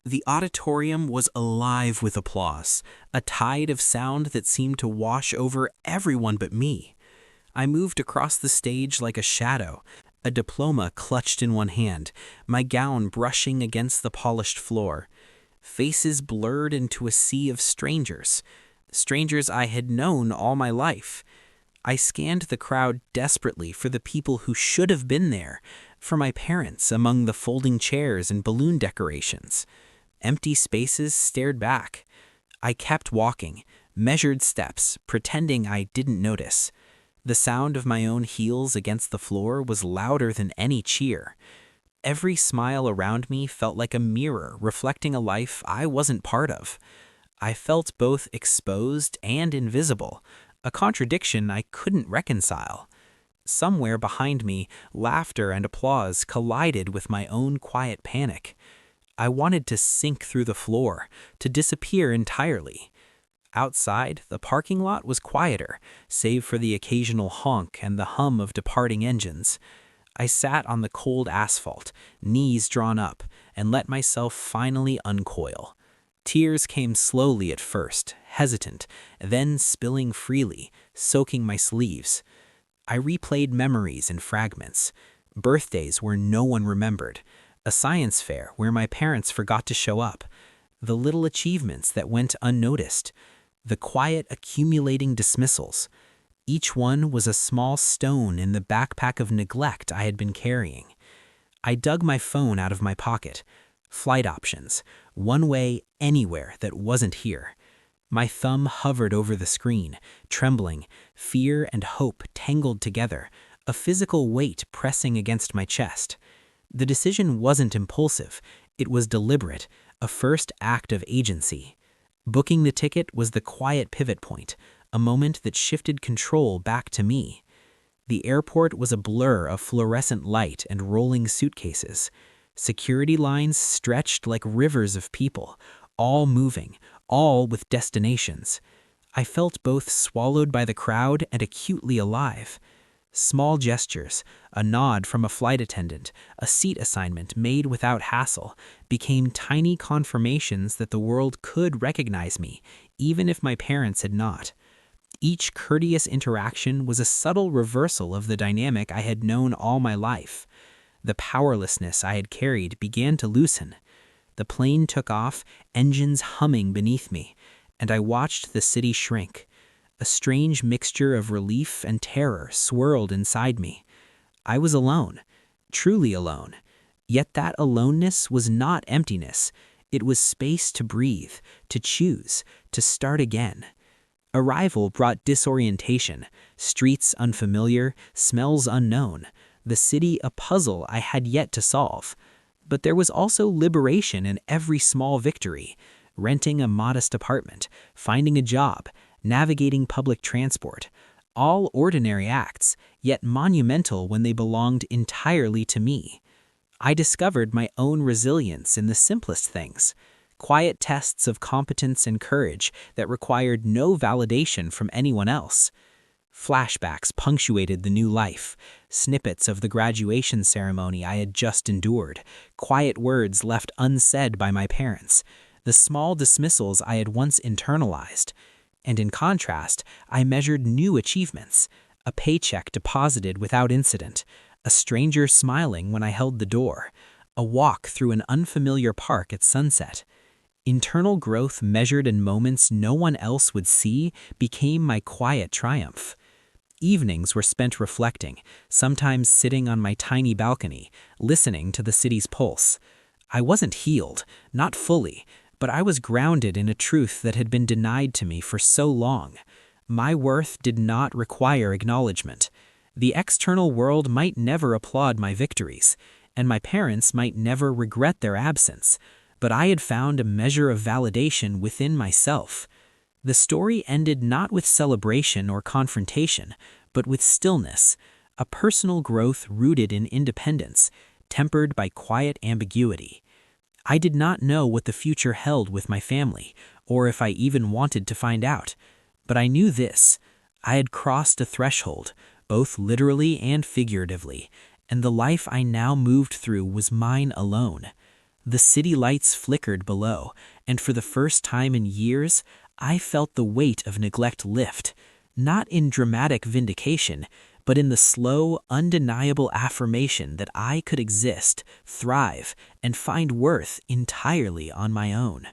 The auditorium was alive with applause, a tide of sound that seemed to wash over everyone but me. I moved across the stage like a shadow, a diploma clutched in one hand, my gown brushing against the polished floor. Faces blurred into a sea of strangers, strangers I had known all my life. I scanned the crowd desperately for the people who should have been there, for my parents among the folding chairs and balloon decorations. Empty spaces stared back. I kept walking, measured steps, pretending I didn't notice. The sound of my own heels against the floor was louder than any cheer. Every smile around me felt like a mirror reflecting a life I wasn't part of. I felt both exposed and invisible, a contradiction I couldn't reconcile. Somewhere behind me, laughter and applause collided with my own quiet panic. I wanted to sink through the floor, to disappear entirely. Outside, the parking lot was quieter, save for the occasional honk and the hum of departing engines. I sat on the cold asphalt, knees drawn up, and let myself finally uncoil. Tears came slowly at first, hesitant, then spilling freely, soaking my sleeves. I replayed memories in fragments. Birthdays where no one remembered, a science fair where my parents forgot to show up, the little achievements that went unnoticed, the quiet accumulating dismissals. Each one was a small stone in the backpack of neglect I had been carrying. I dug my phone out of my pocket. Flight options, one way anywhere that wasn't here. My thumb hovered over the screen, trembling, fear and hope tangled together, a physical weight pressing against my chest. The decision wasn't impulsive, it was deliberate, a first act of agency. Booking the ticket was the quiet pivot point, a moment that shifted control back to me. The airport was a blur of fluorescent light and rolling suitcases. Security lines stretched like rivers of people, all moving, all with destinations. I felt both swallowed by the crowd and acutely alive. Small gestures, a nod from a flight attendant, a seat assignment made without hassle, became tiny confirmations that the world could recognize me, even if my parents had not. Each courteous interaction was a subtle reversal of the dynamic I had known all my life. The powerlessness I had carried began to loosen. The plane took off, engines humming beneath me, and I watched the city shrink. A strange mixture of relief and terror swirled inside me. I was alone, truly alone. Yet that aloneness was not emptiness. It was space to breathe, to choose, to start again. Arrival brought disorientation, streets unfamiliar, smells unknown, the city a puzzle I had yet to solve. But there was also liberation in every small victory, renting a modest apartment, finding a job, navigating public transport, all ordinary acts, yet monumental when they belonged entirely to me. I discovered my own resilience in the simplest things, quiet tests of competence and courage that required no validation from anyone else. Flashbacks punctuated the new life, snippets of the graduation ceremony I had just endured, quiet words left unsaid by my parents, the small dismissals I had once internalized. And in contrast, I measured new achievements, a paycheck deposited without incident, a stranger smiling when I held the door, a walk through an unfamiliar park at sunset. Internal growth measured in moments no one else would see became my quiet triumph. Evenings were spent reflecting, sometimes sitting on my tiny balcony, listening to the city's pulse. I wasn't healed, not fully, but I was grounded in a truth that had been denied to me for so long. My worth did not require acknowledgement. The external world might never applaud my victories, and my parents might never regret their absence, but I had found a measure of validation within myself. The story ended not with celebration or confrontation, but with stillness, a personal growth rooted in independence, tempered by quiet ambiguity. I did not know what the future held with my family, or if I even wanted to find out. But I knew this: I had crossed a threshold, both literally and figuratively, and the life I now moved through was mine alone. The city lights flickered below, and for the first time in years, I felt the weight of neglect lift, not in dramatic vindication, but in the slow, undeniable affirmation that I could exist, thrive, and find worth entirely on my own.